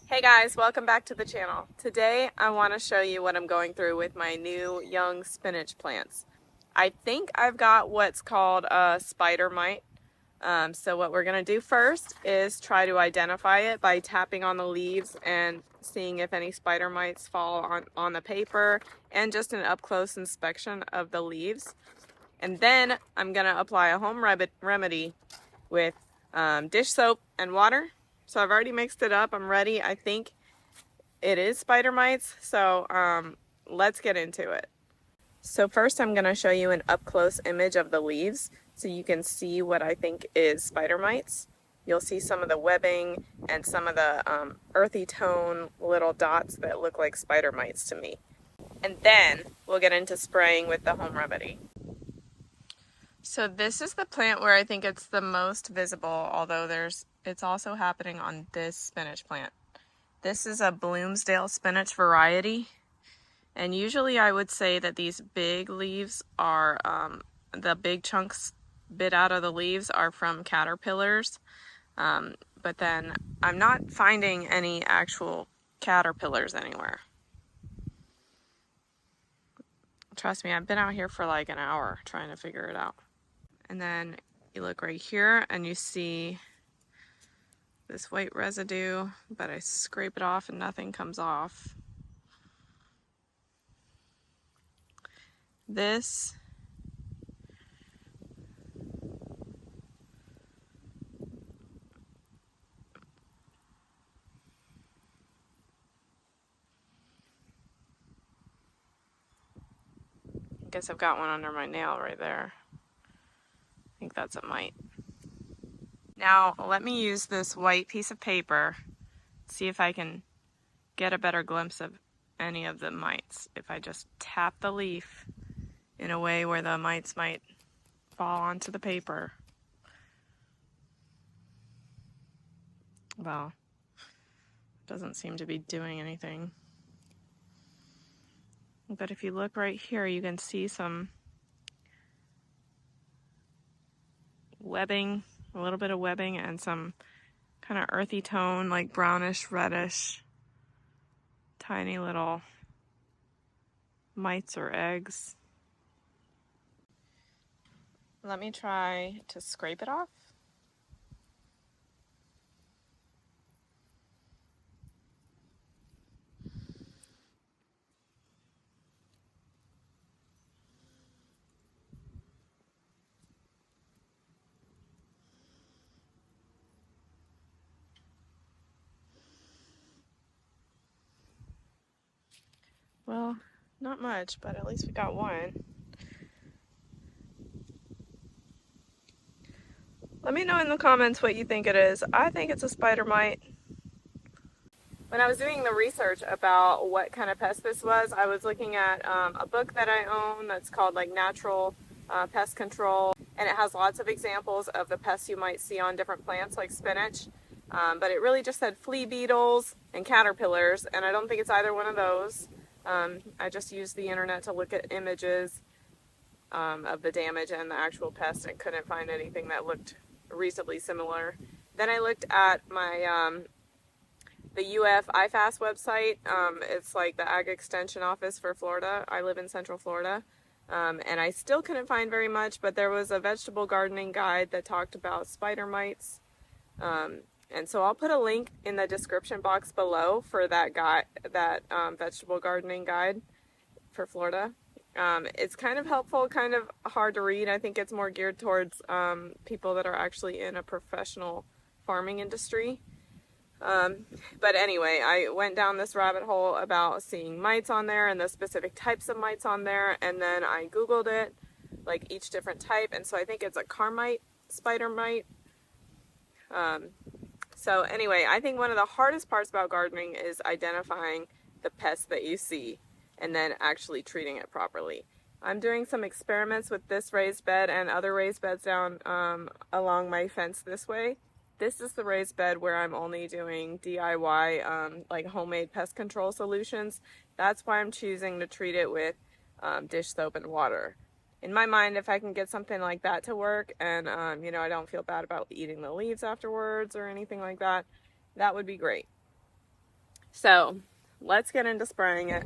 Hey guys, welcome back to the channel. Today I want to show you what I'm going through with my new young spinach plants. I think I've got what's called a spider mite. So what we're going to do first is try to identify it by tapping on the leaves and seeing if any spider mites fall on the paper, and just an up-close inspection of the leaves. And then I'm going to apply a home remedy with dish soap and water. So I've already mixed it up. I'm ready. I think it is spider mites. So let's get into it. So first I'm going to show you an up-close image of the leaves so you can see what I think is spider mites. You'll see some of the webbing and some of the earthy tone little dots that look like spider mites to me. And then we'll get into spraying with the home remedy. So this is the plant where I think it's the most visible, although it's also happening on this spinach plant. This is a Bloomsdale spinach variety, and usually I would say that these big leaves are, the big chunks bit out of the leaves are from caterpillars, but then I'm not finding any actual caterpillars anywhere. Trust me, I've been out here for like an hour trying to figure it out. And then you look right here and you see this white residue, but I scrape it off and nothing comes off. This I guess I've got one under my nail right there. I think that's a mite. Now let me use this white piece of paper, see if I can get a better glimpse of any of the mites. If I just tap the leaf in a way where the mites might fall onto the paper. Well, it doesn't seem to be doing anything. But if you look right here, you can see some webbing, a little bit of webbing, and some kind of earthy tone, like brownish, reddish, tiny little mites or eggs. Let me try to scrape it off. Well, not much, but at least we got one. Let me know in the comments what you think it is. I think it's a spider mite. When I was doing the research about what kind of pest this was, I was looking at a book that I own that's called like Natural Pest Control, and it has lots of examples of the pests you might see on different plants like spinach, but it really just said flea beetles and caterpillars, and I don't think it's either one of those. I just used the internet to look at images of the damage and the actual pest and couldn't find anything that looked reasonably similar. Then I looked at my the IFAS website. It's like the Ag Extension Office for Florida. I live in Central Florida. And I still couldn't find very much, but there was a vegetable gardening guide that talked about spider mites. And so I'll put a link in the description box below for that guide, that vegetable gardening guide for Florida. It's kind of helpful, kind of hard to read. I think it's more geared towards people that are actually in a professional farming industry. But anyway, I went down this rabbit hole about seeing mites on there and the specific types of mites on there, and then I Googled it, like each different type, and so I think it's a Carmite spider mite. So anyway, I think one of the hardest parts about gardening is identifying the pests that you see and then actually treating it properly. I'm doing some experiments with this raised bed and other raised beds down along my fence this way. This is the raised bed where I'm only doing DIY, like homemade pest control solutions. That's why I'm choosing to treat it with dish soap and water. In my mind, if I can get something like that to work and, you know, I don't feel bad about eating the leaves afterwards or anything like that, that would be great. So let's get into spraying it.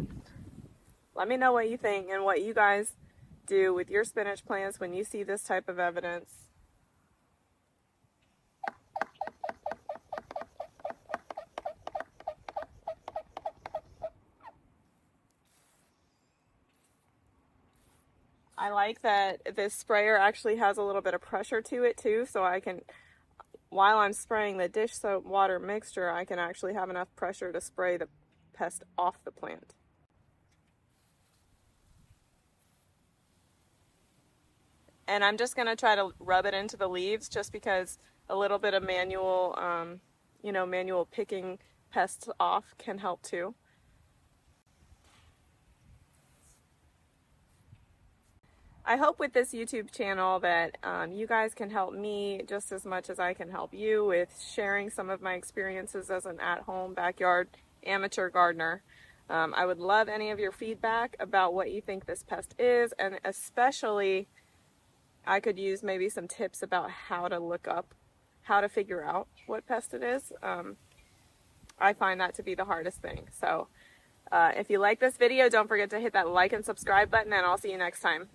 Let me know what you think and what you guys do with your spinach plants when you see this type of evidence. I like that this sprayer actually has a little bit of pressure to it too, so I can, while I'm spraying the dish soap water mixture, I can actually have enough pressure to spray the pest off the plant. And I'm just going to try to rub it into the leaves just because a little bit of manual, manual picking pests off can help too. I hope with this YouTube channel that you guys can help me just as much as I can help you with sharing some of my experiences as an at-home backyard amateur gardener. I would love any of your feedback about what you think this pest is, and especially I could use maybe some tips about how to figure out what pest it is. I find that to be the hardest thing. So if you like this video, don't forget to hit that like and subscribe button, and I'll see you next time.